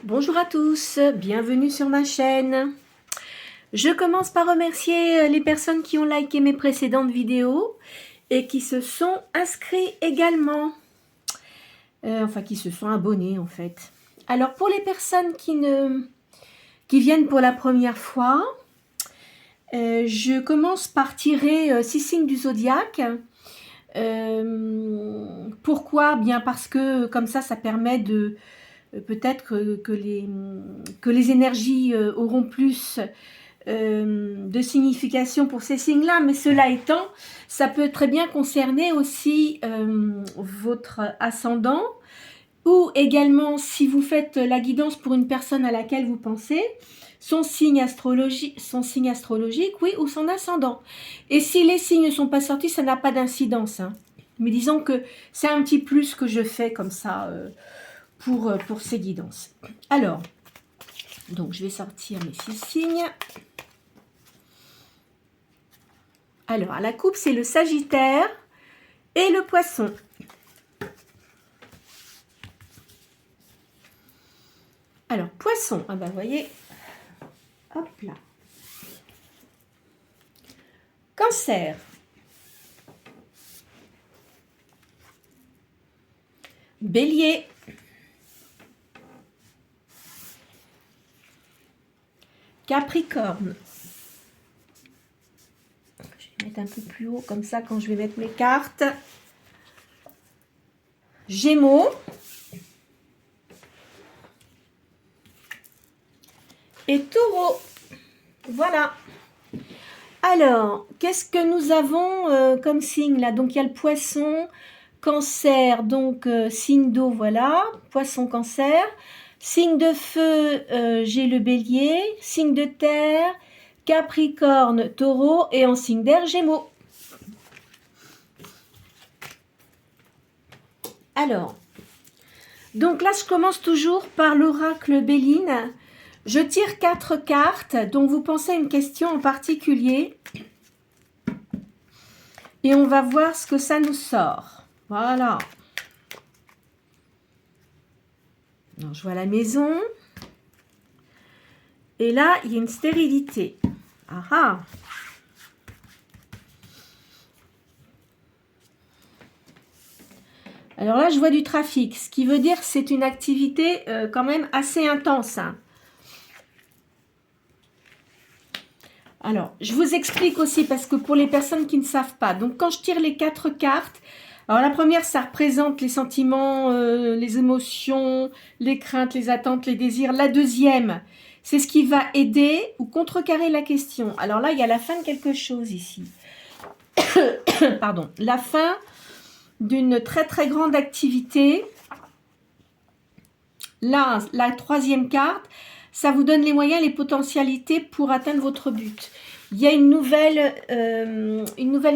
Bonjour à tous, bienvenue sur ma chaîne. Je commence par remercier les personnes qui ont liké mes précédentes vidéos et qui se sont inscrits également. Enfin, qui se sont abonnés en fait. Alors, pour les personnes qui viennent pour la première fois, je commence par tirer 6 signes du zodiaque. Pourquoi? Bien parce que comme ça permet de peut-être que les énergies auront plus de signification pour ces signes-là, mais cela étant, ça peut très bien concerner aussi votre ascendant, ou également si vous faites la guidance pour une personne à laquelle vous pensez, son signe astrologique, oui, ou son ascendant. Et si les signes ne sont pas sortis, ça n'a pas d'incidence, hein. Mais disons que c'est un petit plus que je fais comme ça pour ces guidances. Alors, donc je vais sortir mes 6 signes. Alors, à la coupe, c'est le Sagittaire et le Poisson. Alors, Poisson, ah ben, vous voyez, hop là. Cancer. Bélier. Capricorne. Je vais mettre un peu plus haut, comme ça, quand je vais mettre mes cartes. Gémeaux. Et Taureau. Voilà. Alors, qu'est-ce que nous avons comme signe là? Donc, il y a le Poisson, Cancer, donc signe d'eau, voilà. Poisson, Cancer. Signe de feu, j'ai le Bélier. Signe de terre, Capricorne, Taureau. Et en signe d'air, Gémeaux. Alors, donc là, je commence toujours par l'oracle Béline. Je tire 4 cartes, dont vous pensez à une question en particulier. Et on va voir ce que ça nous sort. Voilà. Alors, je vois la maison. Et là, il y a une stérilité. Ah ah. Alors là, je vois du trafic. Ce qui veut dire que c'est une activité quand même assez intense, hein. Alors, je vous explique aussi parce que pour les personnes qui ne savent pas. Donc, quand je tire les 4 cartes, alors la première, ça représente les sentiments, les émotions, les craintes, les attentes, les désirs. La deuxième, c'est ce qui va aider ou contrecarrer la question. Alors là, il y a la fin de quelque chose ici. Pardon. La fin d'une très très grande activité. Là, la troisième carte, ça vous donne les moyens, les potentialités pour atteindre votre but. Il y a une nouvelle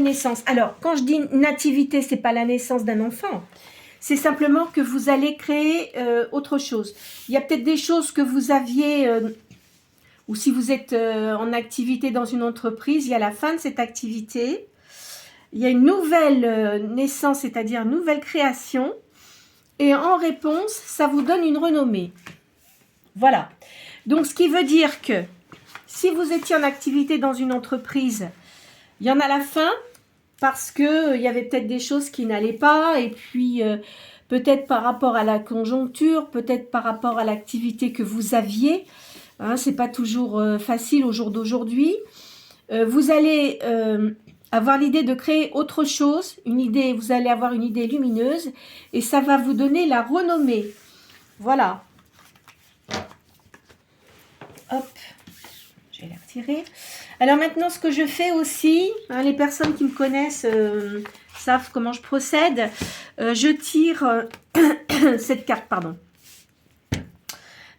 naissance. Alors, quand je dis nativité, ce n'est pas la naissance d'un enfant. C'est simplement que vous allez créer autre chose. Il y a peut-être des choses que vous aviez, ou si vous êtes en activité dans une entreprise, il y a la fin de cette activité. Il y a une nouvelle naissance, c'est-à-dire une nouvelle création. Et en réponse, ça vous donne une renommée. Voilà. Donc, ce qui veut dire que si vous étiez en activité dans une entreprise, il y en a la fin parce qu'il y avait peut-être des choses qui n'allaient pas et puis peut-être par rapport à la conjoncture, peut-être par rapport à l'activité que vous aviez. Hein, ce n'est pas toujours facile au jour d'aujourd'hui. Vous allez avoir l'idée de créer autre chose, vous allez avoir une idée lumineuse et ça va vous donner la renommée. Voilà. Hop, je vais la retirer. Alors maintenant, ce que je fais aussi, hein, les personnes qui me connaissent savent comment je procède. Je tire cette carte, pardon.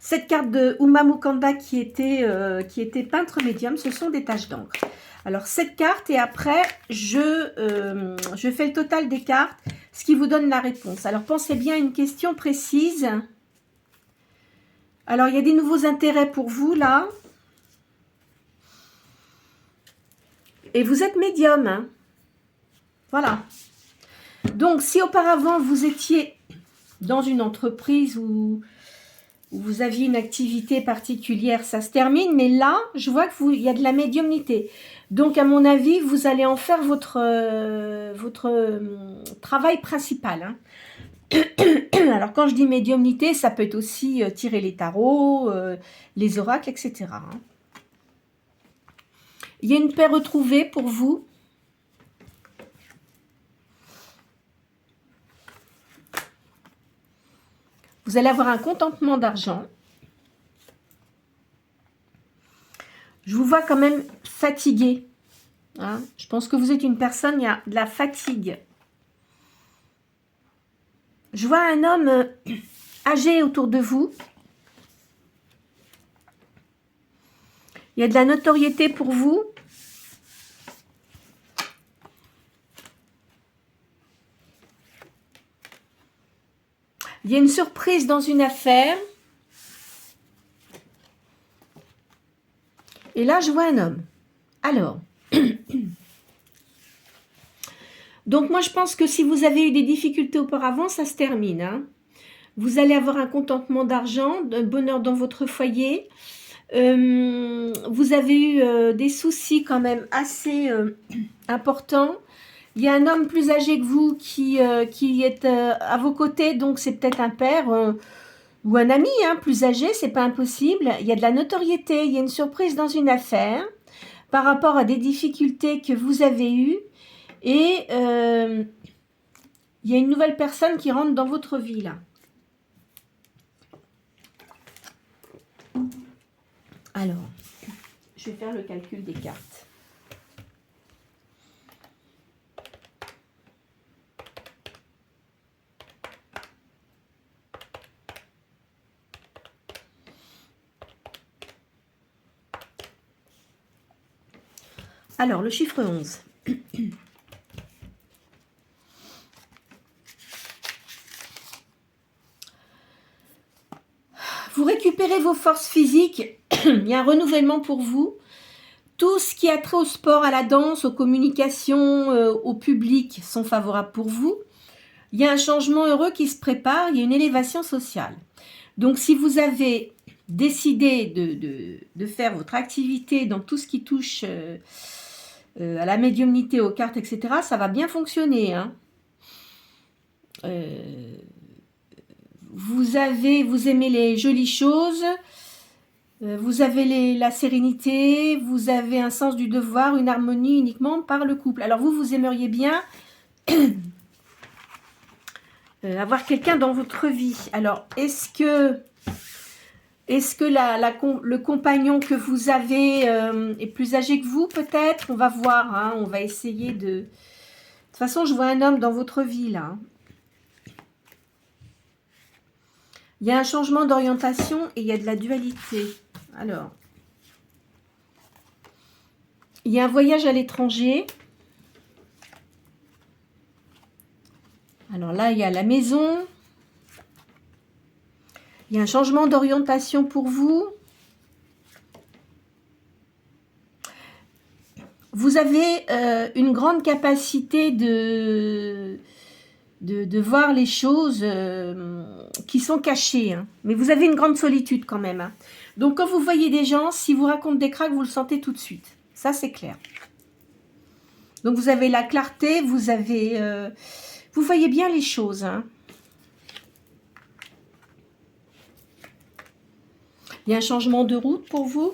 Cette carte de Uma Mukanda qui était peintre médium, ce sont des taches d'encre. Alors cette carte et après, je fais le total des cartes, ce qui vous donne la réponse. Alors pensez bien à une question précise. Alors il y a des nouveaux intérêts pour vous là. Et vous êtes médium, hein. Voilà. Donc si auparavant vous étiez dans une entreprise où où vous aviez une activité particulière, ça se termine. Mais là, je vois qu'il y a de la médiumnité. Donc, à mon avis, vous allez en faire votre travail principal. Hein. Alors, quand je dis médiumnité, ça peut être aussi tirer les tarots, les oracles, etc. Hein. Il y a une paix retrouvée pour vous. Vous allez avoir un contentement d'argent. Je vous vois quand même fatigué. Hein. Je pense que vous êtes une personne, il y a de la fatigue. Je vois un homme âgé autour de vous. Il y a de la notoriété pour vous. Il y a une surprise dans une affaire. Et là, je vois un homme. Alors, donc moi, je pense que si vous avez eu des difficultés auparavant, ça se termine. Hein. Vous allez avoir un contentement d'argent, un bonheur dans votre foyer. Vous avez eu des soucis quand même assez importants. Il y a un homme plus âgé que vous qui est à vos côtés, donc c'est peut-être un père ou un ami hein, plus âgé, c'est pas impossible. Il y a de la notoriété, il y a une surprise dans une affaire par rapport à des difficultés que vous avez eues et il y a une nouvelle personne qui rentre dans votre vie là. Alors, je vais faire le calcul des cartes. Alors, le chiffre 11. Vous récupérez vos forces physiques. Il y a un renouvellement pour vous. Tout ce qui a trait au sport, à la danse, aux communications, au public sont favorables pour vous. Il y a un changement heureux qui se prépare. Il y a une élévation sociale. Donc, si vous avez décidé de faire votre activité dans tout ce qui touche à la médiumnité, aux cartes, etc., ça va bien fonctionner. Hein. Vous aimez les jolies choses, vous avez la sérénité, vous avez un sens du devoir, une harmonie uniquement par le couple. Alors vous aimeriez bien avoir quelqu'un dans votre vie. Alors est-ce que le compagnon que vous avez est plus âgé que vous peut-être? On va voir, hein, on va essayer de... De toute façon, je vois un homme dans votre vie là. Il y a un changement d'orientation et il y a de la dualité. Alors, il y a un voyage à l'étranger. Alors là, il y a la maison. Il y a un changement d'orientation pour vous. Vous avez une grande capacité de voir les choses qui sont cachées. Hein. Mais vous avez une grande solitude quand même. Hein. Donc, quand vous voyez des gens, si vous racontez des cracks, vous le sentez tout de suite. Ça, c'est clair. Donc, vous avez la clarté, vous voyez bien les choses. Hein. Il y a un changement de route pour vous.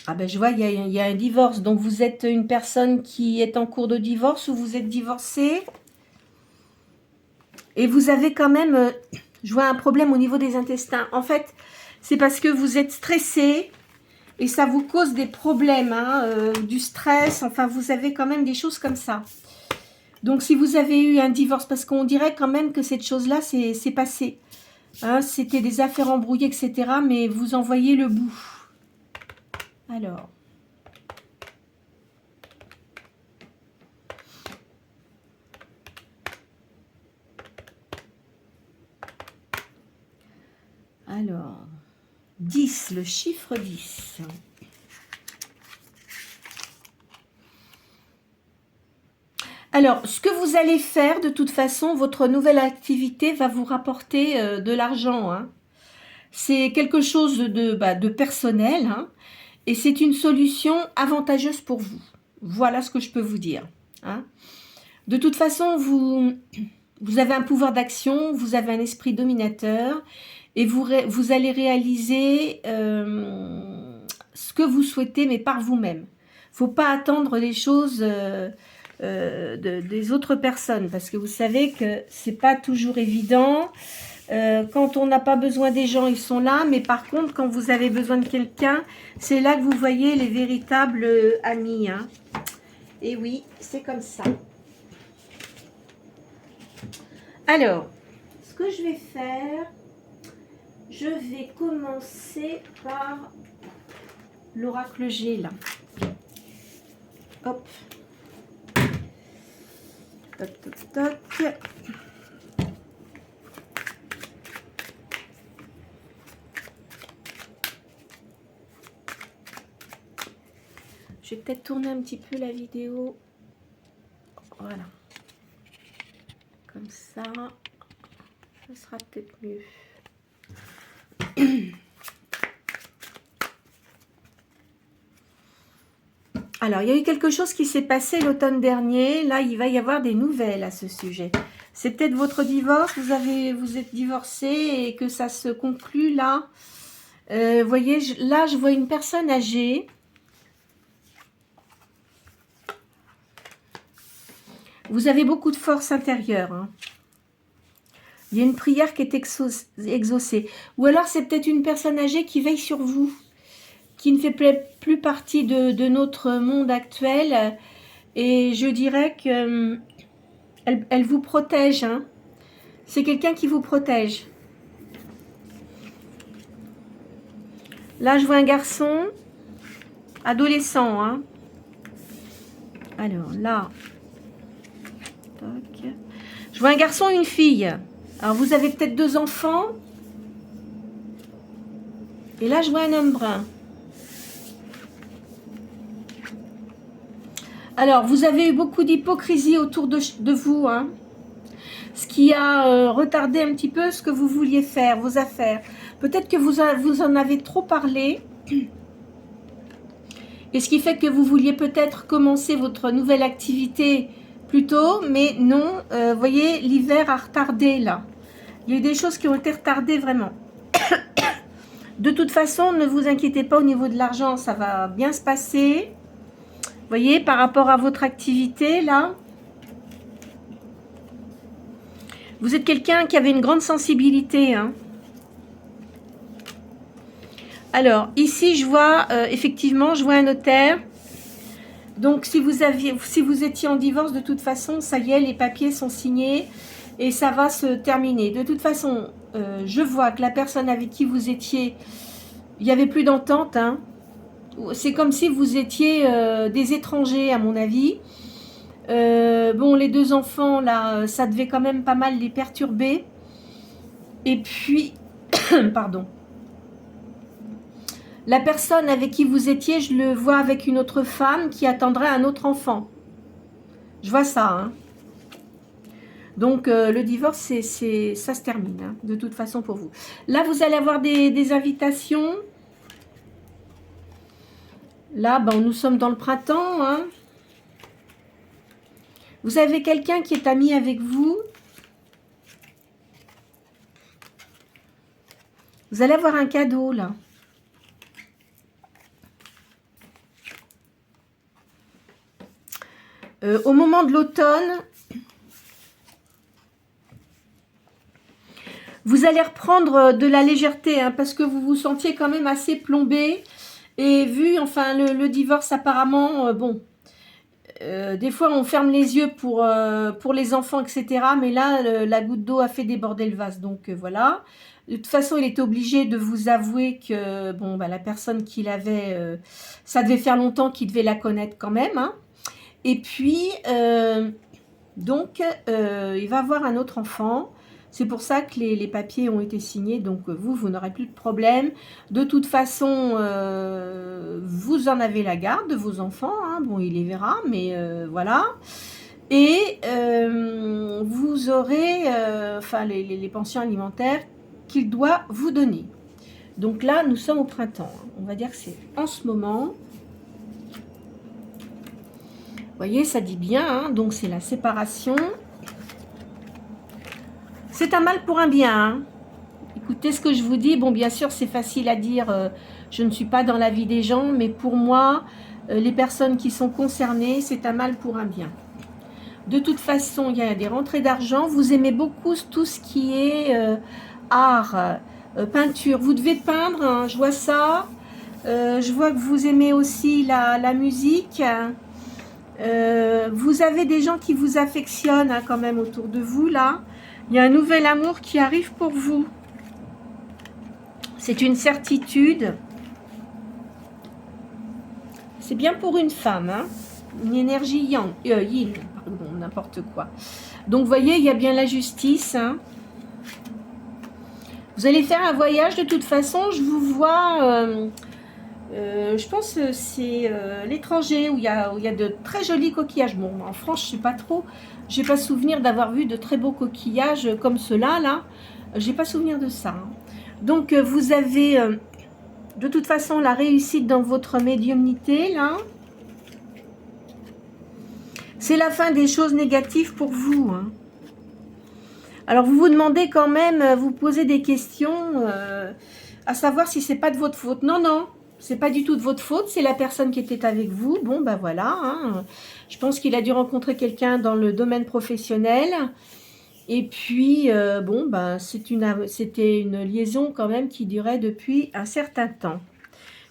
Ah ben je vois, il y a un divorce. Donc vous êtes une personne qui est en cours de divorce ou vous êtes divorcé. Et vous avez quand même, je vois un problème au niveau des intestins. En fait, c'est parce que vous êtes stressé et ça vous cause des problèmes, hein, du stress. Enfin, vous avez quand même des choses comme ça. Donc si vous avez eu un divorce, parce qu'on dirait quand même que cette chose-là, c'est passé. Hein, c'était des affaires embrouillées, etc. Mais vous en voyez le bout. Alors, 10, le chiffre 10. Alors, ce que vous allez faire, de toute façon, votre nouvelle activité va vous rapporter de l'argent. Hein. C'est quelque chose de personnel, hein, et c'est une solution avantageuse pour vous. Voilà ce que je peux vous dire. Hein. De toute façon, vous avez un pouvoir d'action, vous avez un esprit dominateur, et vous allez réaliser ce que vous souhaitez, mais par vous-même. Il ne faut pas attendre les choses des autres personnes, parce que vous savez que c'est pas toujours évident. Quand on n'a pas besoin des gens, ils sont là, mais par contre, quand vous avez besoin de quelqu'un, c'est là que vous voyez les véritables amis. Hein. Et oui, c'est comme ça. Alors, ce que je vais faire, je vais commencer par l'oracle G, là. Hop. Toc, toc, toc. Je vais peut-être tourner un petit peu la vidéo. Voilà. Comme ça, ce sera peut-être mieux. Alors, il y a eu quelque chose qui s'est passé l'automne dernier. Là, il va y avoir des nouvelles à ce sujet. C'est peut-être votre divorce. Vous êtes divorcé et que ça se conclut là. Vous voyez, là, je vois une personne âgée. Vous avez beaucoup de force intérieure. Hein. Il y a une prière qui est exaucée. Ou alors, c'est peut-être une personne âgée qui veille sur vous, qui ne fait plus partie de notre monde actuel. Et je dirais que elle vous protège. Hein. C'est quelqu'un qui vous protège. Là, je vois un garçon adolescent. Hein. Alors, là... Toc. Je vois un garçon et une fille. Alors, vous avez peut-être 2 enfants. Et là, je vois un homme brun. Alors, vous avez eu beaucoup d'hypocrisie autour de vous. Hein, ce qui a retardé un petit peu ce que vous vouliez faire, vos affaires. Peut-être que vous en avez trop parlé. Et ce qui fait que vous vouliez peut-être commencer votre nouvelle activité plus tôt, mais non, vous voyez, l'hiver a retardé là. Il y a eu des choses qui ont été retardées vraiment. De toute façon, ne vous inquiétez pas au niveau de l'argent, ça va bien se passer. Vous voyez, par rapport à votre activité là. Vous êtes quelqu'un qui avait une grande sensibilité. Hein. Alors, ici, je vois, effectivement, je vois un notaire. Donc, si vous étiez en divorce, de toute façon, ça y est, les papiers sont signés et ça va se terminer. De toute façon, je vois que la personne avec qui vous étiez, il n'y avait plus d'entente. Hein. C'est comme si vous étiez des étrangers, à mon avis. Bon, les 2 enfants, là, ça devait quand même pas mal les perturber. Et puis, pardon. La personne avec qui vous étiez, je le vois avec une autre femme qui attendrait un autre enfant. Je vois ça. Hein. Donc, le divorce, ça se termine, hein, de toute façon pour vous. Là, vous allez avoir des invitations. Là, ben, nous sommes dans le printemps. Hein. Vous avez quelqu'un qui est ami avec vous. Vous allez avoir un cadeau, là. Au moment de l'automne, vous allez reprendre de la légèreté, hein, parce que vous vous sentiez quand même assez plombé. Et vu, enfin, le divorce apparemment, bon, des fois on ferme les yeux pour les enfants, etc. Mais là, la goutte d'eau a fait déborder le vase, donc voilà. De toute façon, il était obligé de vous avouer que bon, bah, la personne qu'il avait, ça devait faire longtemps qu'il devait la connaître quand même, hein. Et puis, donc, il va avoir un autre enfant. C'est pour ça que les papiers ont été signés. Donc, vous n'aurez plus de problème. De toute façon, vous en avez la garde de vos enfants. Hein. Bon, il les verra, mais voilà. Et vous aurez enfin, les pensions alimentaires qu'il doit vous donner. Donc là, nous sommes au printemps. On va dire que c'est en ce moment. Vous voyez, ça dit bien. Hein, donc c'est la séparation. C'est un mal pour un bien. Hein. Écoutez ce que je vous dis. Bon, bien sûr, c'est facile à dire. Je ne suis pas dans la vie des gens. Mais pour moi, les personnes qui sont concernées, c'est un mal pour un bien. De toute façon, il y a des rentrées d'argent. Vous aimez beaucoup tout ce qui est art, peinture. Vous devez peindre, hein, je vois ça. Je vois que vous aimez aussi la musique. Vous avez des gens qui vous affectionnent hein, quand même autour de vous, là. Il y a un nouvel amour qui arrive pour vous. C'est une certitude. C'est bien pour une femme, hein. Une énergie yin, pardon, n'importe quoi. Donc, vous voyez, il y a bien la justice. Hein. Vous allez faire un voyage de toute façon. Je vous vois, je pense que c'est l'étranger où il y a de très jolis coquillages. Bon, en France, je ne sais pas trop. Je n'ai pas souvenir d'avoir vu de très beaux coquillages comme ceux-là. Là. Je n'ai pas souvenir de ça. Hein. Donc, vous avez de toute façon la réussite dans votre médiumnité, là. C'est la fin des choses négatives pour vous. Hein. Alors, vous vous demandez quand même, vous posez des questions, à savoir si c'est pas de votre faute. Non, non, c'est pas du tout de votre faute, c'est la personne qui était avec vous. Bon, ben voilà. Hein. Je pense qu'il a dû rencontrer quelqu'un dans le domaine professionnel. Et puis, bon, ben, c'était une liaison quand même qui durait depuis un certain temps.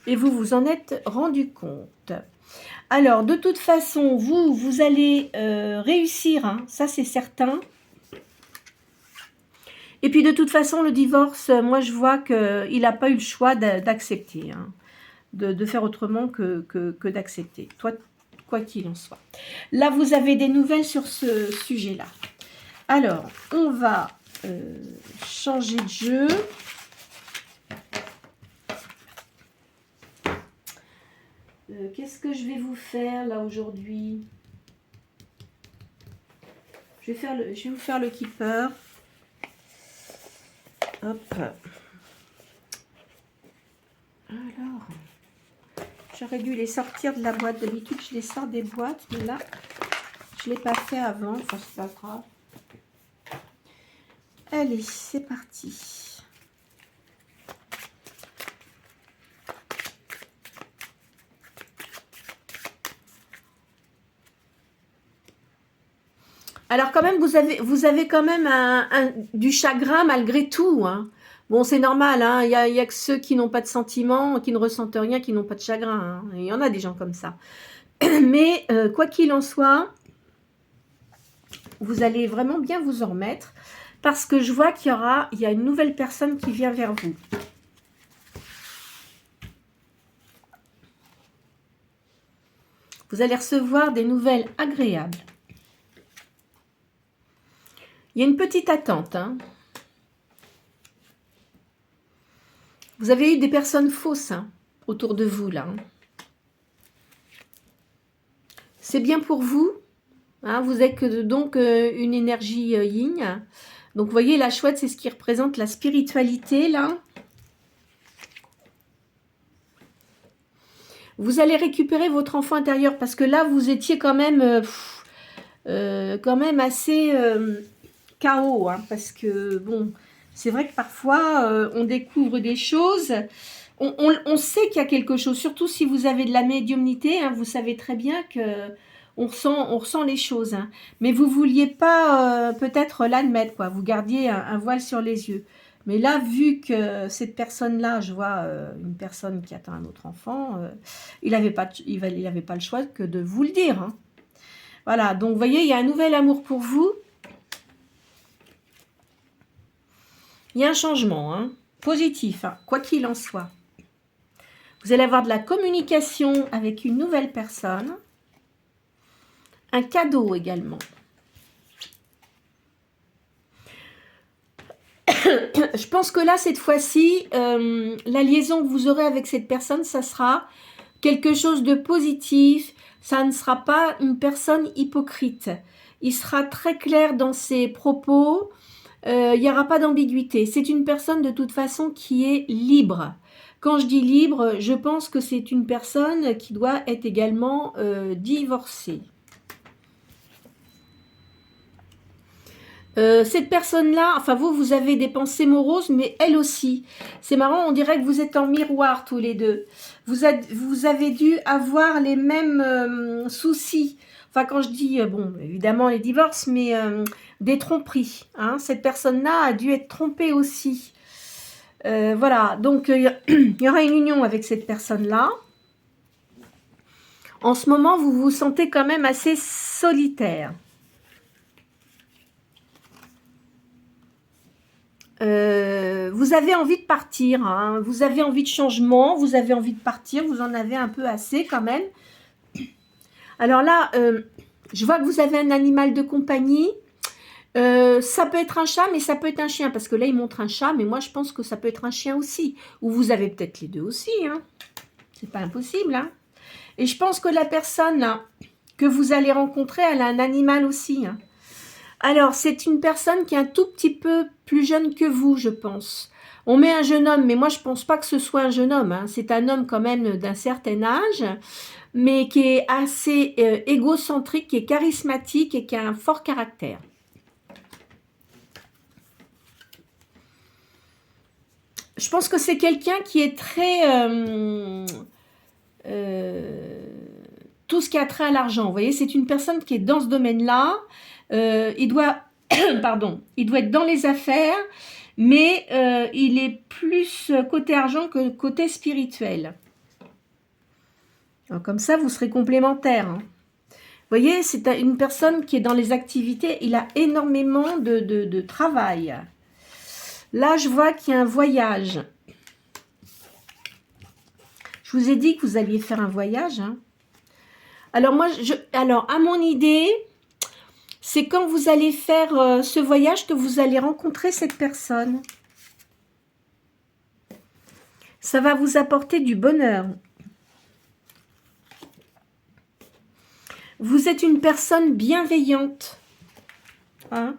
Et vous vous en êtes rendu compte. Alors, de toute façon, vous allez réussir, hein, ça c'est certain. Et puis, de toute façon, le divorce, moi je vois qu'il n'a pas eu le choix d'accepter, hein, de faire autrement que d'accepter, quoi qu'il en soit. Là, vous avez des nouvelles sur ce sujet-là. Alors, on va changer de jeu. Qu'est-ce que je vais vous faire là aujourd'hui? Je vais vous faire le keeper. Hop. Alors, j'aurais dû les sortir de la boîte. D'habitude, je les sors des boîtes, mais là, je ne l'ai pas fait avant. Enfin, c'est pas grave. Allez, c'est parti. Alors quand même, vous avez quand même du chagrin malgré tout. Hein. Bon, c'est normal, hein. Il y a que ceux qui n'ont pas de sentiments, qui ne ressentent rien, qui n'ont pas de chagrin. Hein. Il y en a des gens comme ça. Mais quoi qu'il en soit, vous allez vraiment bien vous en remettre parce que je vois qu'il y a une nouvelle personne qui vient vers vous. Vous allez recevoir des nouvelles agréables. Il y a une petite attente. Hein. Vous avez eu des personnes fausses hein, autour de vous, là. C'est bien pour vous. Hein, vous êtes donc une énergie yin. Donc, vous voyez, la chouette, c'est ce qui représente la spiritualité, là. Vous allez récupérer votre enfant intérieur parce que là, vous étiez quand même assez... chaos, hein, parce que, bon, c'est vrai que parfois, on découvre des choses, on sait qu'il y a quelque chose, surtout si vous avez de la médiumnité, hein, vous savez très bien que on ressent les choses, hein, mais vous ne vouliez pas peut-être l'admettre, quoi, vous gardiez un voile sur les yeux. Mais là, vu que cette personne-là, je vois une personne qui attend un autre enfant, il n'avait pas le choix que de vous le dire. Hein. Voilà, donc vous voyez, il y a un nouvel amour pour vous. Il y a un changement, hein, positif, hein, quoi qu'il en soit. Vous allez avoir de la communication avec une nouvelle personne. Un cadeau également. Je pense que là, cette fois-ci, la liaison que vous aurez avec cette personne, ça sera quelque chose de positif. Ça ne sera pas une personne hypocrite. il sera très clair dans ses propos, il n'y aura pas d'ambiguïté. C'est une personne de toute façon qui est libre. Quand je dis libre, je pense que c'est une personne qui doit être également divorcée. Cette personne-là, enfin vous avez des pensées moroses, mais elle aussi. C'est marrant, on dirait que vous êtes en miroir tous les deux. Vous avez dû avoir les mêmes soucis. Enfin, quand je dis, bon, évidemment les divorces, mais des tromperies. Hein. Cette personne-là a dû être trompée aussi. Voilà, donc il y aura une union avec cette personne-là. En ce moment, vous vous sentez quand même assez solitaire. Vous avez envie de partir, hein. Vous avez envie de changement, vous avez envie de partir, vous en avez un peu assez quand même. Alors là, je vois que vous avez un animal de compagnie. Ça peut être un chat, mais ça peut être un chien, parce que là, il montre un chat, mais moi, je pense que ça peut être un chien aussi. Ou vous avez peut-être les deux aussi, hein. C'est pas impossible, hein. Et je pense que la personne là, que vous allez rencontrer, elle a un animal aussi, hein. Alors, c'est une personne qui est un tout petit peu plus jeune que vous, je pense. On met un jeune homme, mais moi, je pense pas que ce soit un jeune homme, hein. C'est un homme quand même d'un certain âge, mais qui est assez égocentrique, qui est charismatique et qui a un fort caractère. Je pense que c'est quelqu'un qui est très... tout ce qui a trait à l'argent. Vous voyez, c'est une personne qui est dans ce domaine-là. Il doit, pardon, il doit être dans les affaires, mais il est plus côté argent que côté spirituel. Alors, comme ça, vous serez complémentaires. Hein. Vous voyez, c'est une personne qui est dans les activités. Il a énormément de travail. Là, je vois qu'il y a un voyage. Je vous ai dit que vous alliez faire un voyage. Hein. Alors, moi, alors, à mon idée... C'est quand vous allez faire ce voyage que vous allez rencontrer cette personne. Ça va vous apporter du bonheur. Vous êtes une personne bienveillante. Hein?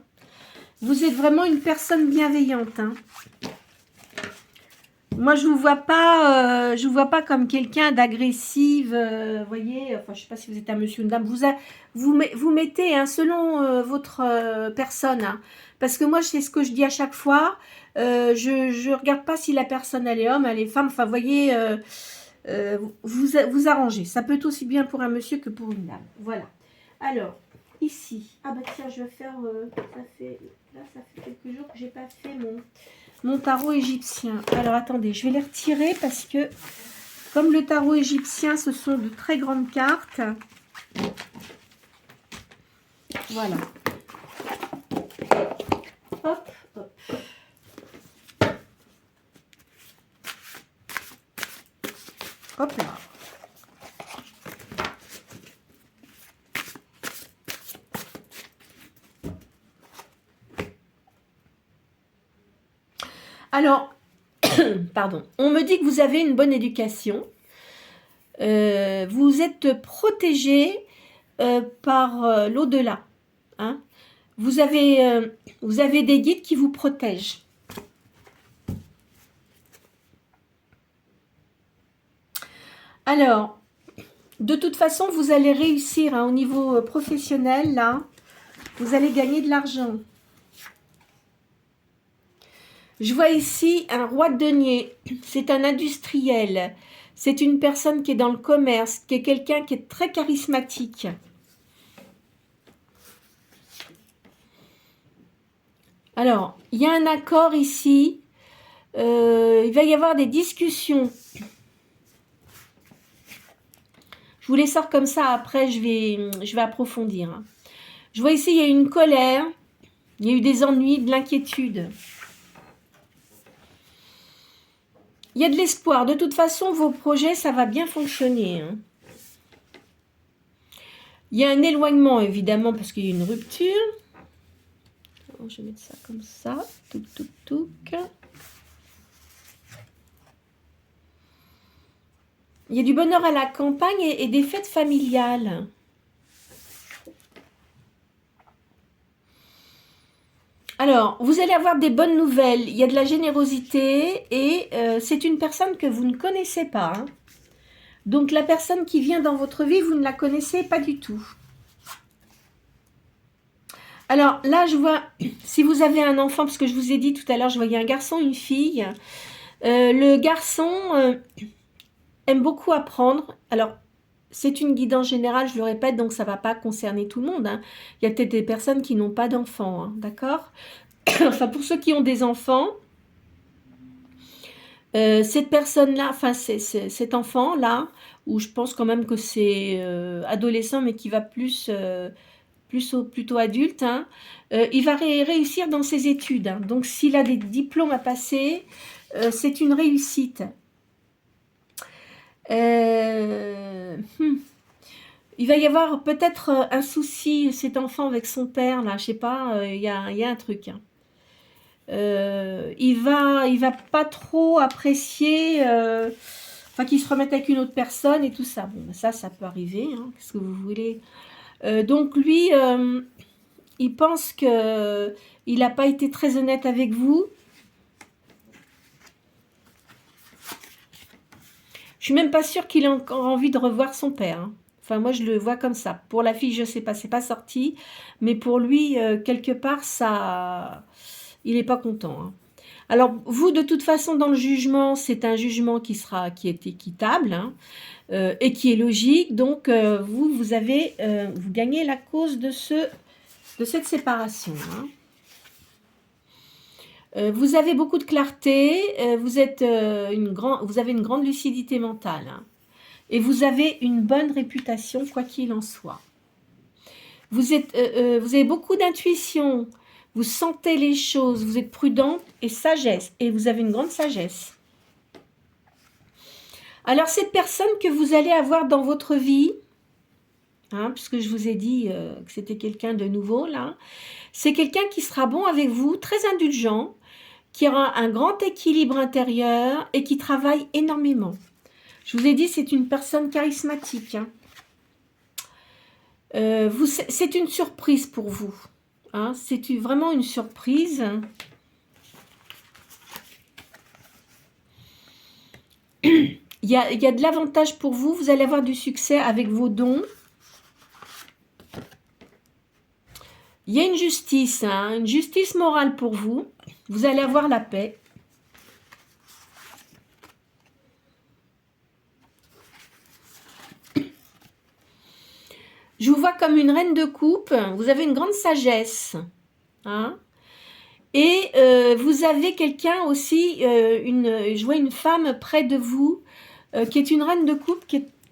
Vous êtes vraiment une personne bienveillante. Hein? Moi, je vous vois pas comme quelqu'un d'agressive. Voyez, enfin, je sais pas si vous êtes un monsieur ou une dame. Vous mettez hein, selon votre personne. Hein, parce que moi, c'est ce que je dis à chaque fois. Je regarde pas si la personne elle est homme, elle est femme. Enfin, voyez, vous arrangez. Ça peut être aussi bien pour un monsieur que pour une dame. Voilà. Alors, ici. Ah bah tiens, je vais faire. Ça fait quelques jours que j'ai pas fait mon tarot égyptien. Alors attendez, je vais les retirer parce que comme le tarot égyptien, ce sont de très grandes cartes. Voilà. Hop, hop. Hop là. Alors, pardon, on me dit que vous avez une bonne éducation. Vous êtes protégé par l'au-delà. Hein. Vous avez des guides qui vous protègent. Alors, de toute façon, vous allez réussir hein, au niveau professionnel, là. Vous allez gagner de l'argent. Je vois ici un roi de denier. C'est un industriel. C'est une personne qui est dans le commerce, qui est quelqu'un qui est très charismatique. Alors, il y a un accord ici. Il va y avoir des discussions. Je vous les sors comme ça. Après, je vais approfondir. Je vois ici, il y a une colère. Il y a eu des ennuis, de l'inquiétude. Il y a de l'espoir. De toute façon, vos projets, ça va bien fonctionner. Hein. Il y a un éloignement, évidemment, parce qu'il y a une rupture. Alors, je vais mettre ça comme ça. Touc, touc, touc. Il y a du bonheur à la campagne et des fêtes familiales. Alors, vous allez avoir des bonnes nouvelles. Il y a de la générosité et c'est une personne que vous ne connaissez pas. Hein. Donc, la personne qui vient dans votre vie, vous ne la connaissez pas du tout. Alors, là, je vois, si vous avez un enfant, parce que je vous ai dit tout à l'heure, je voyais un garçon, une fille. Le garçon aime beaucoup apprendre. Alors, c'est une guidance générale, je le répète, donc ça ne va pas concerner tout le monde. Hein. Il y a peut-être des personnes qui n'ont pas d'enfants, hein, d'accord? Enfin, pour ceux qui ont des enfants, cette personne-là, enfin, cet enfant-là, où je pense quand même que c'est adolescent, mais qui va plutôt adulte, hein, il va réussir dans ses études. Hein. Donc, s'il a des diplômes à passer, c'est une réussite. Il va y avoir peut-être un souci, cet enfant, avec son père, là, je sais pas, il y a un truc. Hein. Il va pas trop apprécier, enfin, qu'il se remette avec une autre personne et tout ça. Bon, ça peut arriver, hein, qu'est-ce que vous voulez. Donc, lui, il pense que il n'a pas été très honnête avec vous. Je suis même pas sûre qu'il ait encore envie de revoir son père. Hein. Enfin, moi, je le vois comme ça. Pour la fille, je sais pas, c'est pas sorti. Mais pour lui, quelque part, ça, il n'est pas content. Hein. Alors, vous, de toute façon, dans le jugement, c'est un jugement qui est équitable hein, et qui est logique. Donc, vous gagnez la cause de cette séparation. Hein. Vous avez beaucoup de clarté, vous avez une grande lucidité mentale. Hein. Et vous avez une bonne réputation, quoi qu'il en soit. Vous avez beaucoup d'intuition, vous sentez les choses, vous êtes prudente et sagesse. Et vous avez une grande sagesse. Alors, cette personne que vous allez avoir dans votre vie, hein, puisque je vous ai dit que c'était quelqu'un de nouveau, là, c'est quelqu'un qui sera bon avec vous, très indulgent, qui aura un grand équilibre intérieur et qui travaille énormément. Je vous ai dit, c'est une personne charismatique. Hein. C'est une surprise pour vous. Hein. C'est vraiment une surprise. Il y a de l'avantage pour vous. Vous allez avoir du succès avec vos dons. Il y a une justice, hein, une justice morale pour vous. Vous allez avoir la paix. Je vous vois comme une reine de coupe. Vous avez une grande sagesse. Hein. Et vous avez quelqu'un aussi, je vois une femme près de vous, qui est une reine de coupe,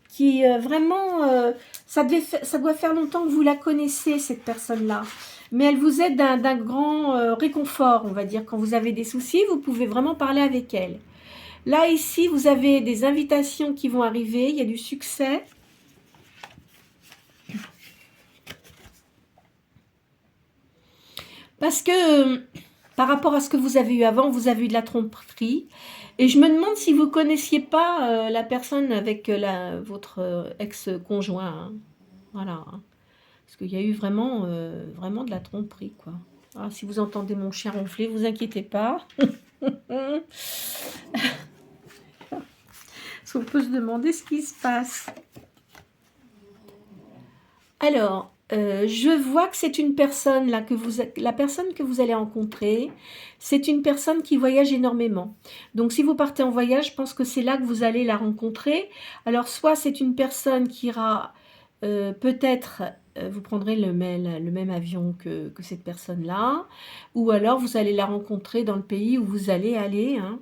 qui vraiment, ça doit faire longtemps que vous la connaissez, cette personne-là. Mais elle vous aide d'un grand réconfort, on va dire. Quand vous avez des soucis, vous pouvez vraiment parler avec elle. Là, ici, vous avez des invitations qui vont arriver, il y a du succès. Parce que par rapport à ce que vous avez eu avant, vous avez eu de la tromperie. Et je me demande si vous ne connaissiez pas la personne avec votre ex-conjoint. Hein. Voilà. Hein. Parce qu'il y a eu vraiment de la tromperie, quoi. Ah, si vous entendez mon chien ronfler, vous inquiétez pas. On peut se demander ce qui se passe. Alors, je vois que c'est une personne, là, la personne que vous allez rencontrer, c'est une personne qui voyage énormément. Donc, si vous partez en voyage, je pense que c'est là que vous allez la rencontrer. Alors, soit c'est une personne qui ira, peut-être, vous prendrez le même avion que cette personne-là, ou alors vous allez la rencontrer dans le pays où vous allez aller. Hein.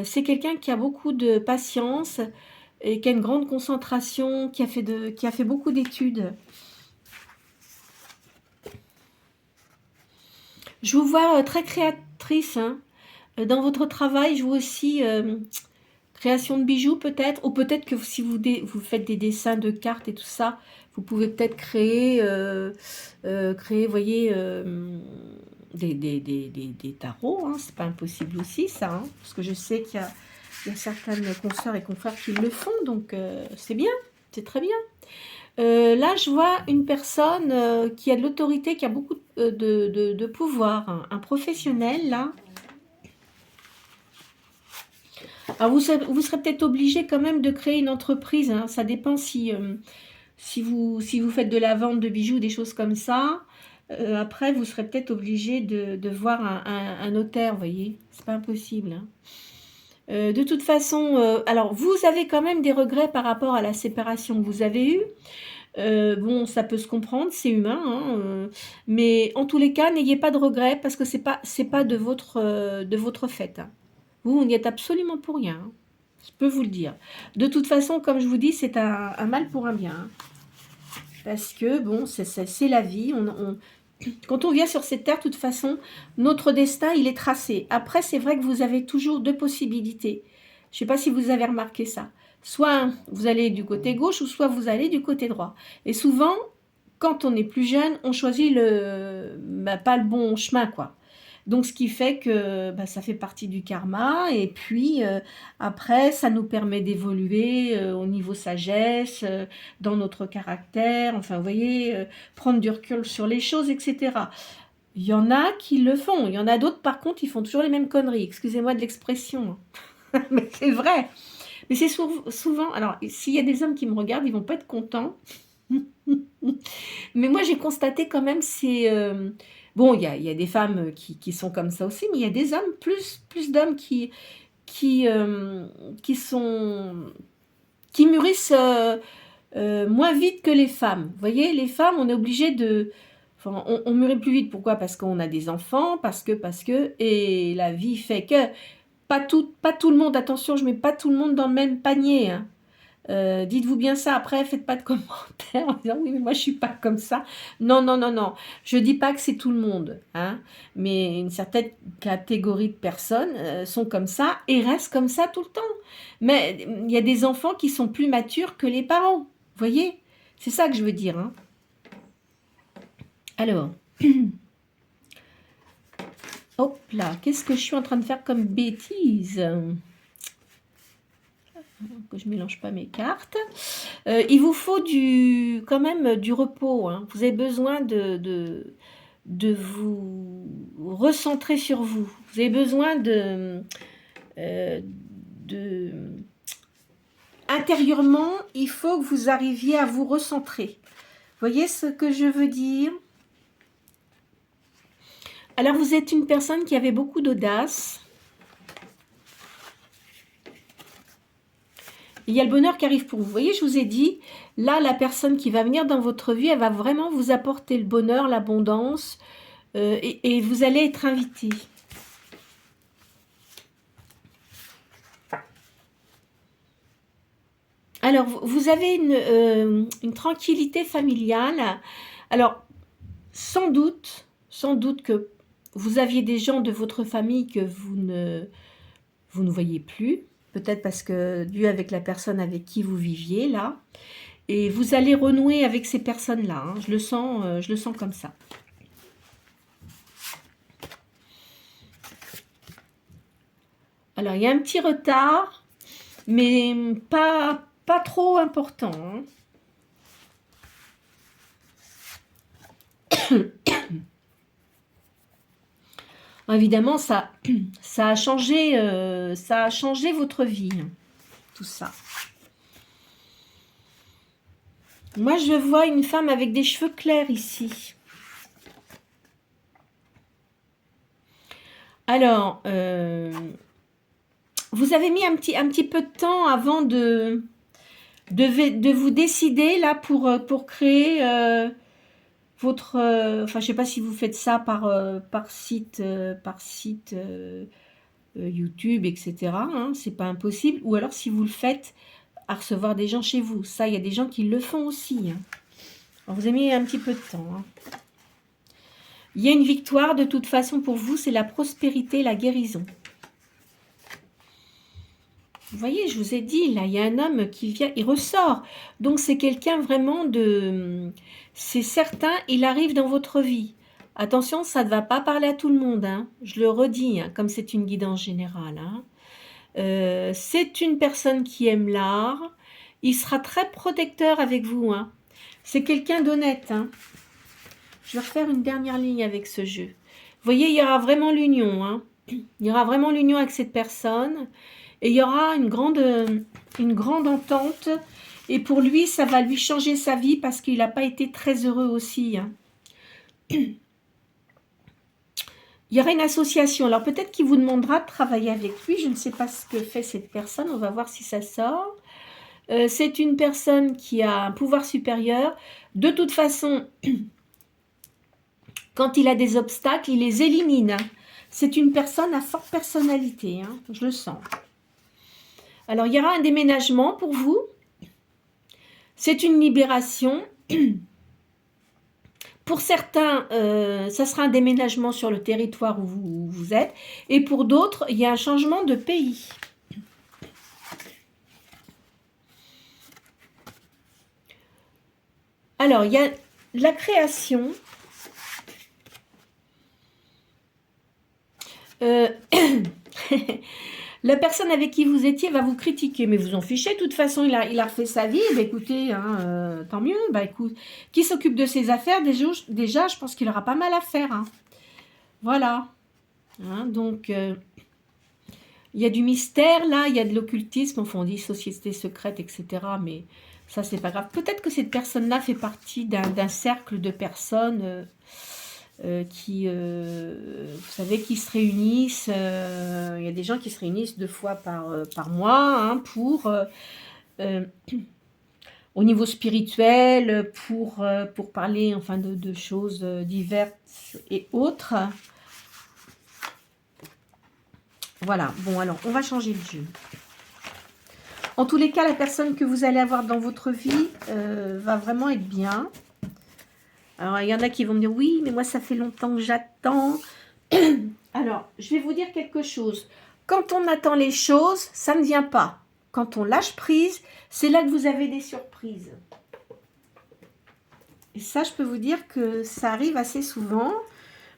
C'est quelqu'un qui a beaucoup de patience et qui a une grande concentration, qui a fait beaucoup d'études. Je vous vois très créatrice. Hein. Dans votre travail, je vois aussi création de bijoux peut-être. Ou peut-être que si vous faites des dessins de cartes et tout ça, vous pouvez peut-être créer, vous voyez, des tarots. Hein. C'est pas impossible aussi ça. Hein. Parce que je sais qu'il y a certaines consoeurs et confrères qui le font. Donc c'est bien, c'est très bien. Là, je vois une personne qui a de l'autorité, qui a beaucoup de pouvoir, hein, un professionnel, là. Alors, vous serez peut-être obligé quand même de créer une entreprise, hein. Ça dépend si vous faites de la vente de bijoux, des choses comme ça. Après, vous serez peut-être obligé de voir un notaire, vous voyez. C'est pas impossible, hein. De toute façon, alors vous avez quand même des regrets par rapport à la séparation que vous avez eue. Bon, ça peut se comprendre, c'est humain, hein, mais en tous les cas, n'ayez pas de regrets parce que c'est pas de votre fait, hein. Vous n'y êtes absolument pour rien, hein. Je peux vous le dire. De toute façon, comme je vous dis, c'est un mal pour un bien, hein. Parce que, bon, c'est la vie. Quand on vient sur cette terre, de toute façon, notre destin, il est tracé. Après, c'est vrai que vous avez toujours deux possibilités. Je ne sais pas si vous avez remarqué ça. Soit vous allez du côté gauche, ou soit vous allez du côté droit. Et souvent, quand on est plus jeune, on choisit pas le bon chemin, quoi. Donc, ce qui fait que ça fait partie du karma. Et puis, après, ça nous permet d'évoluer au niveau sagesse, dans notre caractère. Enfin, vous voyez, prendre du recul sur les choses, etc. Il y en a qui le font. Il y en a d'autres, par contre, ils font toujours les mêmes conneries. Excusez-moi de l'expression, hein. Mais c'est vrai. Mais c'est souvent... Alors, s'il y a des hommes qui me regardent, ils vont pas être contents. Mais moi, j'ai constaté quand même, bon, il y a des femmes qui sont comme ça aussi, mais il y a des hommes, plus d'hommes qui, euh, qui sont, qui mûrissent moins vite que les femmes. Vous voyez, les femmes, on est obligé de... Enfin, on mûrit plus vite. Pourquoi? Parce qu'on a des enfants, parce que, et la vie fait que... Pas tout le monde, attention, je mets pas tout le monde dans le même panier, hein. Dites-vous bien ça. Après, faites pas de commentaires en disant oui, mais moi je suis pas comme ça. Non, non, non, non. Je dis pas que c'est tout le monde, hein, mais une certaine catégorie de personnes sont comme ça et restent comme ça tout le temps. Mais il y a des enfants qui sont plus matures que les parents. Vous voyez? C'est ça que je veux dire, hein. Alors, hop là, qu'est-ce que je suis en train de faire comme bêtise? Que je mélange pas mes cartes. Il vous faut quand même du repos, hein. Vous avez besoin de vous recentrer sur vous. Vous avez besoin euh, de... Intérieurement, il faut que vous arriviez à vous recentrer. Voyez ce que je veux dire? Alors, vous êtes une personne qui avait beaucoup d'audace. Il y a le bonheur qui arrive pour vous. Vous voyez, je vous ai dit, là, la personne qui va venir dans votre vie, elle va vraiment vous apporter le bonheur, l'abondance, et vous allez être invité. Alors, vous avez une tranquillité familiale. Alors, sans doute que vous aviez des gens de votre famille que vous ne voyez plus. Peut-être parce que dû avec la personne avec qui vous viviez là. Et vous allez renouer avec ces personnes-là, hein. Je le sens comme ça. Alors, il y a un petit retard, mais pas trop important, hein. Évidemment, ça a changé votre vie, hein, tout ça. Moi, je vois une femme avec des cheveux clairs ici. Alors, vous avez mis un petit peu de temps avant de vous décider là pour créer votre... enfin, je sais pas si vous faites ça par site, YouTube, etc. Hein, c'est pas impossible. Ou alors si vous le faites à recevoir des gens chez vous. Ça, il y a des gens qui le font aussi, hein. Alors, vous avez mis un petit peu de temps, hein. Il y a une victoire de toute façon pour vous, c'est la prospérité, la guérison. Vous voyez, je vous ai dit, là, il y a un homme qui vient, il ressort. Donc, c'est quelqu'un vraiment de... C'est certain, il arrive dans votre vie. Attention, ça ne va pas parler à tout le monde, hein. Je le redis, hein, comme c'est une guidance générale, hein. C'est une personne qui aime l'art. Il sera très protecteur avec vous, hein. C'est quelqu'un d'honnête. Hein. Je vais refaire une dernière ligne avec ce jeu. Vous voyez, il y aura vraiment l'union. Hein. Il y aura vraiment l'union avec cette personne. Et il y aura une grande entente. Et pour lui, ça va lui changer sa vie parce qu'il n'a pas été très heureux aussi. Hein. Il y aura une association. Alors peut-être qu'il vous demandera de travailler avec lui. Je ne sais pas ce que fait cette personne. On va voir si ça sort. C'est une personne qui a un pouvoir supérieur. De toute façon, quand il a des obstacles, il les élimine. C'est une personne à forte personnalité. Hein, je le sens. Alors il y aura un déménagement pour vous. C'est une libération. Pour certains, ça sera un déménagement sur le territoire où vous êtes. Et pour d'autres, il y a un changement de pays. Alors, il y a la création. La personne avec qui vous étiez va vous critiquer, mais vous en fichez. De toute façon, il a refait sa vie. Bah, écoutez, hein, tant mieux. Bah, écoute, qui s'occupe de ses affaires, déjà, je pense qu'il aura pas mal à faire. Hein. Voilà. Hein, donc, il y a du mystère, là. Il y a de l'occultisme. Enfin, on dit société secrète, etc. Mais ça, c'est pas grave. Peut-être que cette personne-là fait partie d'un cercle de personnes... qui, vous savez, qui se réunissent. Il y a des gens qui se réunissent 2 fois par mois hein, pour, au niveau spirituel, pour parler enfin de choses diverses et autres. Voilà, bon alors, on va changer de jeu. En tous les cas, la personne que vous allez avoir dans votre vie va vraiment être bien. Alors, il y en a qui vont me dire, oui, mais moi, ça fait longtemps que j'attends. Alors, je vais vous dire quelque chose. Quand on attend les choses, ça ne vient pas. Quand on lâche prise, c'est là que vous avez des surprises. Et ça, je peux vous dire que ça arrive assez souvent.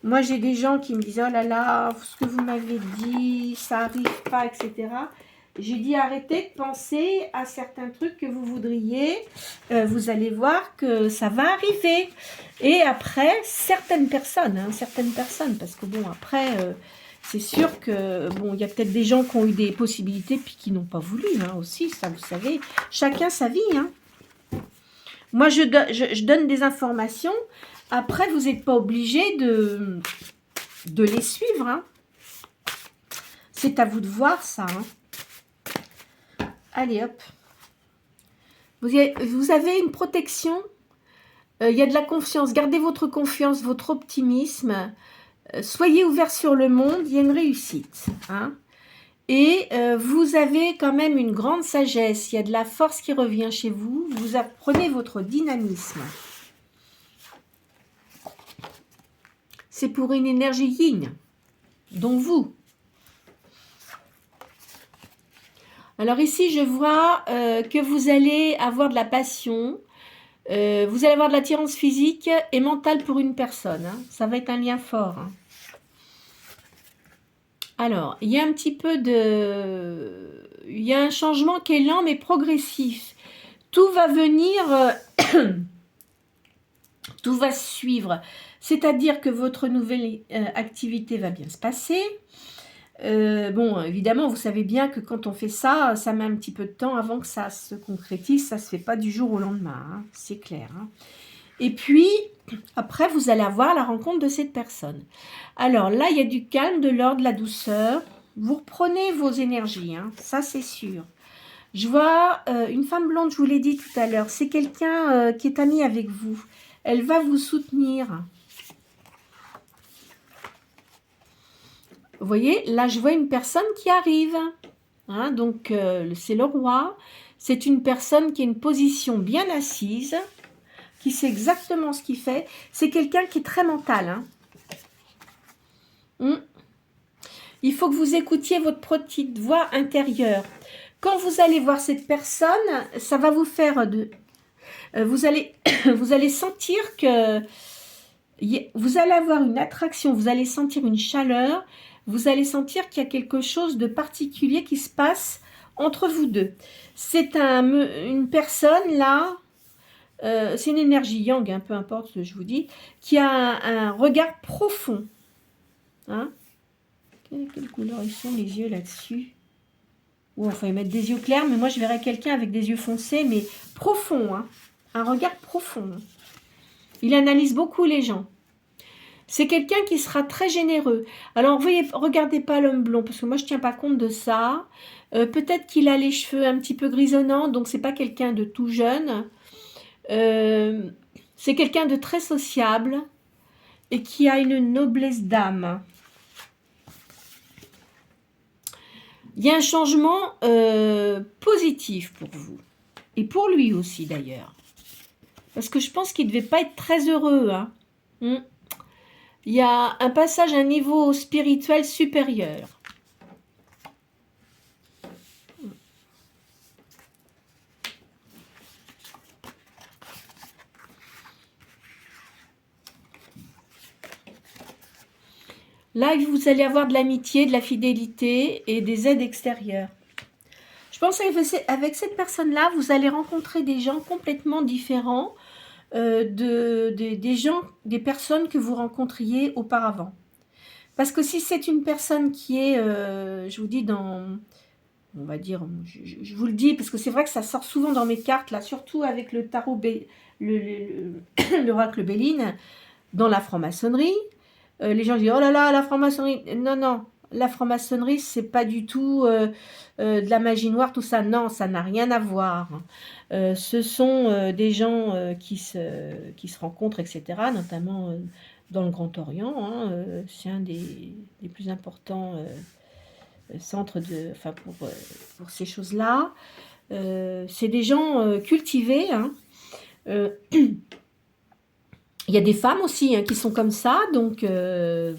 Moi, j'ai des gens qui me disent, oh là là, ce que vous m'avez dit, ça n'arrive pas, etc. J'ai dit arrêtez de penser à certains trucs que vous voudriez. Vous allez voir que ça va arriver. Et après, certaines personnes, parce que bon, après, c'est sûr que bon, il y a peut-être des gens qui ont eu des possibilités puis qui n'ont pas voulu hein, aussi, ça vous savez. Chacun sa vie. Hein. Moi, je donne des informations. Après, vous n'êtes pas obligé de les suivre. Hein. C'est à vous de voir ça. Hein. Allez, hop. Vous avez une protection. Il y a de la confiance. Gardez votre confiance, votre optimisme. Soyez ouverts sur le monde. Il y a une réussite. Hein. Et vous avez quand même une grande sagesse. Il y a de la force qui revient chez vous. Vous apprenez votre dynamisme. C'est pour une énergie yin. Donc vous. Alors ici, je vois que vous allez avoir de la passion, vous allez avoir de l'attirance physique et mentale pour une personne. Hein. Ça va être un lien fort. Hein. Alors, il y a un petit peu de... Il y a un changement qui est lent mais progressif. Tout va venir... tout va suivre. C'est-à-dire que votre nouvelle activité va bien se passer. Bon, évidemment, vous savez bien que quand on fait ça, ça met un petit peu de temps avant que ça se concrétise. Ça ne se fait pas du jour au lendemain, hein, c'est clair. Hein. Et puis, après, vous allez avoir la rencontre de cette personne. Alors là, il y a du calme, de l'ordre, de la douceur. Vous reprenez vos énergies, hein, ça c'est sûr. Je vois une femme blonde, je vous l'ai dit tout à l'heure. C'est quelqu'un qui est ami avec vous. Elle va vous soutenir. Vous voyez, là, je vois une personne qui arrive. Hein, donc, c'est le roi. C'est une personne qui a une position bien assise, qui sait exactement ce qu'il fait. C'est quelqu'un qui est très mental. Hein. Il faut que vous écoutiez votre petite voix intérieure. Quand vous allez voir cette personne, ça va vous faire de... vous allez sentir que... Vous allez avoir une attraction, vous allez sentir une chaleur, vous allez sentir qu'il y a quelque chose de particulier qui se passe entre vous deux. C'est une personne là, c'est une énergie yang, hein, peu importe ce que je vous dis, qui a un regard profond. Hein. Quelle couleur ils sont les yeux là-dessus? Ou enfin, ils mettent des yeux clairs, mais moi je verrais quelqu'un avec des yeux foncés, mais profond, hein. Un regard profond. Il analyse beaucoup les gens. C'est quelqu'un qui sera très généreux. Alors, regardez pas l'homme blond, parce que moi je tiens pas compte de ça. Peut-être qu'il a les cheveux un petit peu grisonnants, donc c'est pas quelqu'un de tout jeune. C'est quelqu'un de très sociable et qui a une noblesse d'âme. Il y a un changement positif pour vous. Et pour lui aussi d'ailleurs. Parce que je pense qu'il ne devait pas être très heureux. Hein. Il y a un passage à un niveau spirituel supérieur. Là, vous allez avoir de l'amitié, de la fidélité et des aides extérieures. Je pense qu'avec cette personne-là, vous allez rencontrer des gens complètement différents des personnes que vous rencontriez auparavant. Parce que si c'est une personne qui est, je vous dis, on va dire, je vous le dis, parce que c'est vrai que ça sort souvent dans mes cartes, là, surtout avec le tarot, l'oracle Béline, dans la franc-maçonnerie. Les gens disent, oh là là, la franc-maçonnerie. Non, non, la franc-maçonnerie, c'est pas du tout de la magie noire, tout ça. Non, ça n'a rien à voir. Ce sont des gens qui se rencontrent, etc., notamment dans le Grand Orient. Hein, c'est un des plus importants centres pour ces choses-là. C'est des gens cultivés. Hein. Il y a des femmes aussi hein, qui sont comme ça, donc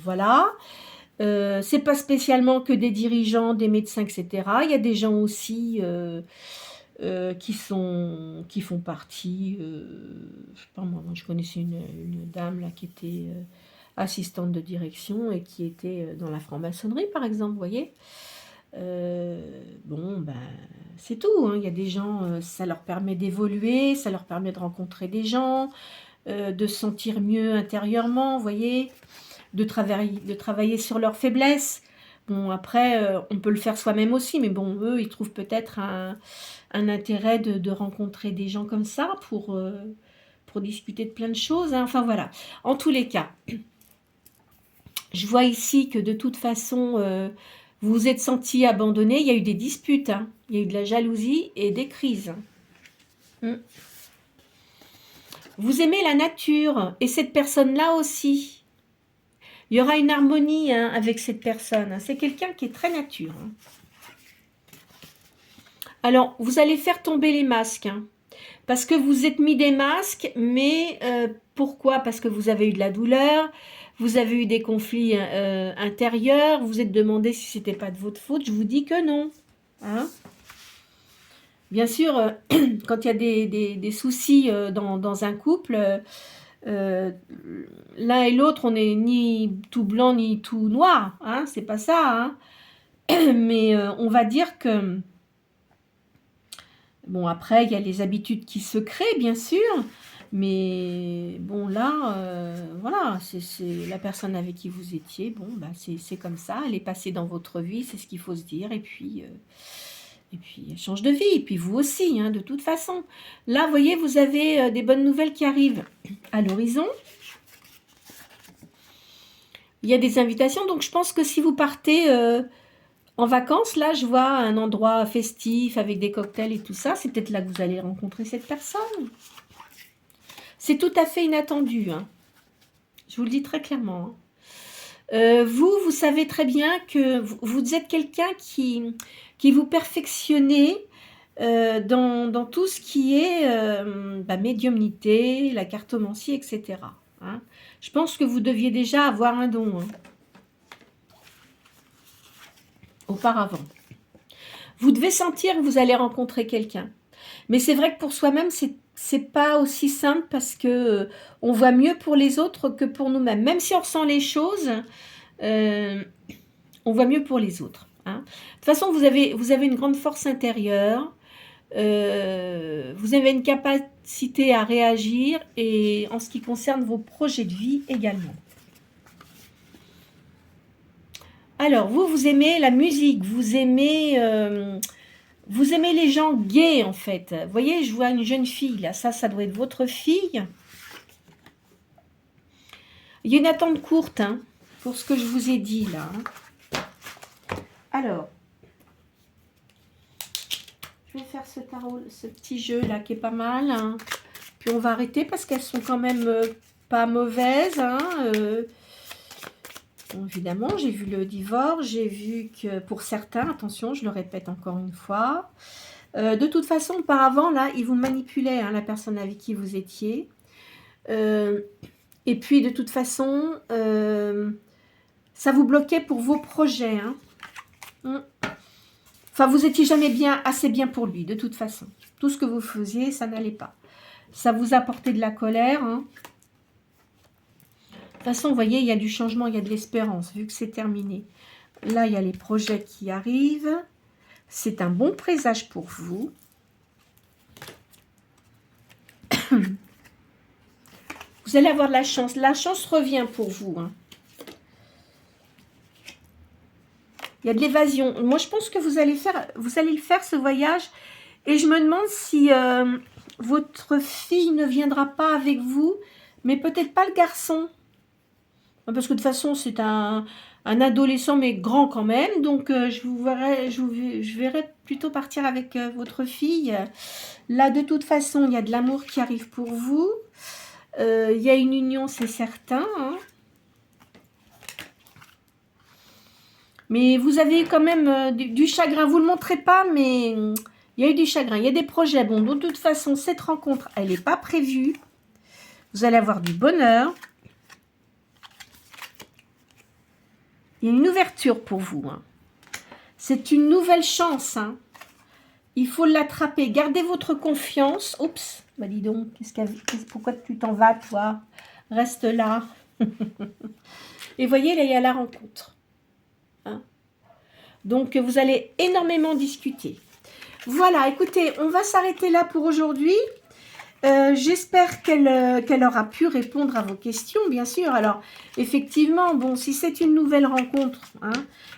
voilà. C'est pas spécialement que des dirigeants, des médecins, etc. Il y a des gens aussi qui font partie. Je sais pas moi, je connaissais une dame là qui était assistante de direction et qui était dans la franc-maçonnerie, par exemple, vous voyez. Bon, ben, c'est tout. Hein. Il y a des gens, ça leur permet d'évoluer, ça leur permet de rencontrer des gens. De se sentir mieux intérieurement, vous voyez, de travailler sur leurs faiblesses. Bon, après, on peut le faire soi-même aussi, mais bon, eux, ils trouvent peut-être un intérêt de rencontrer des gens comme ça pour discuter de plein de choses. Hein. Enfin, voilà. En tous les cas, je vois ici que de toute façon, vous vous êtes senti abandonné. Il y a eu des disputes, hein. Il y a eu de la jalousie et des crises. Vous aimez la nature, et cette personne-là aussi. Il y aura une harmonie hein, avec cette personne. C'est quelqu'un qui est très nature. Hein. Alors, vous allez faire tomber les masques. Hein, parce que vous êtes mis des masques, mais pourquoi? Parce que vous avez eu de la douleur, vous avez eu des conflits intérieurs, vous vous êtes demandé si c'était pas de votre faute. Je vous dis que non. Hein. Bien sûr, quand il y a des soucis dans un couple, l'un et l'autre, on n'est ni tout blanc ni tout noir. Hein, c'est pas ça. Hein. Mais on va dire que... Bon, après, il y a les habitudes qui se créent, bien sûr. Mais bon, là, voilà, c'est la personne avec qui vous étiez. Bon, bah, c'est comme ça. Elle est passée dans votre vie, c'est ce qu'il faut se dire. Et puis elle change de vie, et puis vous aussi, hein, de toute façon. Là, vous voyez, vous avez des bonnes nouvelles qui arrivent à l'horizon. Il y a des invitations, donc je pense que si vous partez en vacances, là, je vois un endroit festif avec des cocktails et tout ça, c'est peut-être là que vous allez rencontrer cette personne. C'est tout à fait inattendu, hein. Je vous le dis très clairement. Hein. Vous savez très bien que vous êtes quelqu'un qui vous perfectionnez dans tout ce qui est médiumnité, la cartomancie, etc. Hein. Je pense que vous deviez déjà avoir un don hein, auparavant. Vous devez sentir que vous allez rencontrer quelqu'un. Mais c'est vrai que pour soi-même, c'est pas aussi simple parce que on voit mieux pour les autres que pour nous-mêmes. Même si on ressent les choses, on voit mieux pour les autres. Hein. De toute façon, vous avez une grande force intérieure. Vous avez une capacité à réagir et en ce qui concerne vos projets de vie également. Alors, vous aimez la musique, vous aimez les gens gays, en fait. Vous voyez, je vois une jeune fille, là. Ça doit être votre fille. Il y a une attente courte, hein, pour ce que je vous ai dit, là. Alors, je vais faire ce tarot, ce petit jeu-là, qui est pas mal. Hein. Puis on va arrêter, parce qu'elles sont quand même pas mauvaises, hein. Bon, évidemment, j'ai vu le divorce, j'ai vu que pour certains, attention, je le répète encore une fois, de toute façon, auparavant, là, ils vous manipulaient, hein, la personne avec qui vous étiez. Et puis, de toute façon, ça vous bloquait pour vos projets. Hein. Enfin, vous n'étiez jamais assez bien pour lui, de toute façon. Tout ce que vous faisiez, ça n'allait pas. Ça vous apportait de la colère, hein. De toute façon, vous voyez, il y a du changement, il y a de l'espérance, vu que c'est terminé. Là, il y a les projets qui arrivent. C'est un bon présage pour vous. Vous allez avoir de la chance. La chance revient pour vous. Hein. Il y a de l'évasion. Moi, je pense que vous allez le faire, ce voyage. Et je me demande si votre fille ne viendra pas avec vous, mais peut-être pas le garçon. Parce que de toute façon, c'est un adolescent, mais grand quand même. Donc, je verrai plutôt partir avec votre fille. Là, de toute façon, il y a de l'amour qui arrive pour vous. Il y a une union, c'est certain. Hein. Mais vous avez quand même du chagrin. Vous ne le montrez pas, mais il y a eu du chagrin. Il y a des projets. Bon, de toute façon, cette rencontre, elle n'est pas prévue. Vous allez avoir du bonheur. Il y a une ouverture pour vous. Hein. C'est une nouvelle chance. Hein. Il faut l'attraper. Gardez votre confiance. Oups, bah dis donc, pourquoi tu t'en vas, toi? Reste là. Et voyez, là, il y a la rencontre. Hein. Donc, vous allez énormément discuter. Voilà, écoutez, on va s'arrêter là pour aujourd'hui. J'espère qu'elle aura pu répondre à vos questions, bien sûr. Alors, effectivement, bon, si c'est une nouvelle rencontre, hein,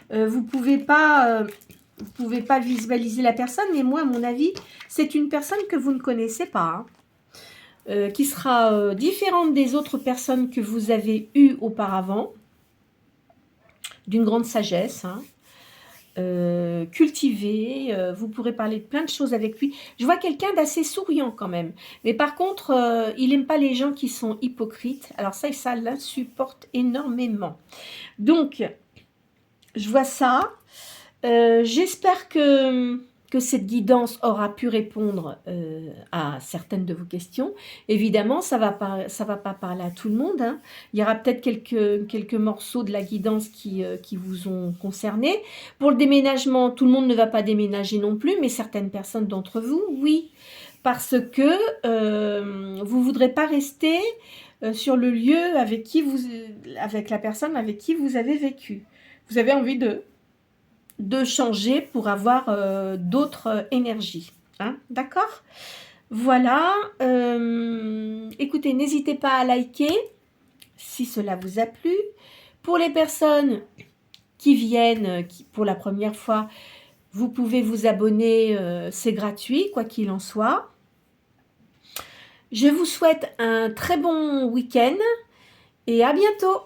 vous pouvez pas visualiser la personne, mais moi, à mon avis, c'est une personne que vous ne connaissez pas, hein, qui sera différente des autres personnes que vous avez eues auparavant, d'une grande sagesse, hein. Cultivé, vous pourrez parler de plein de choses avec lui. Je vois quelqu'un d'assez souriant quand même, mais par contre il n'aime pas les gens qui sont hypocrites. Alors ça l'insupporte énormément. Donc je vois ça. J'espère que cette guidance aura pu répondre à certaines de vos questions. Évidemment, ça va pas parler à tout le monde. Hein. Il y aura peut-être quelques morceaux de la guidance qui vous ont concerné. Pour le déménagement, tout le monde ne va pas déménager non plus, mais certaines personnes d'entre vous, oui. Parce que vous ne voudrez pas rester sur le lieu avec la personne avec qui vous avez vécu. Vous avez envie de changer pour avoir d'autres énergies. Hein, d'accord? Voilà. Écoutez, n'hésitez pas à liker si cela vous a plu. Pour les personnes qui viennent pour la première fois, vous pouvez vous abonner. C'est gratuit, quoi qu'il en soit. Je vous souhaite un très bon week-end et à bientôt.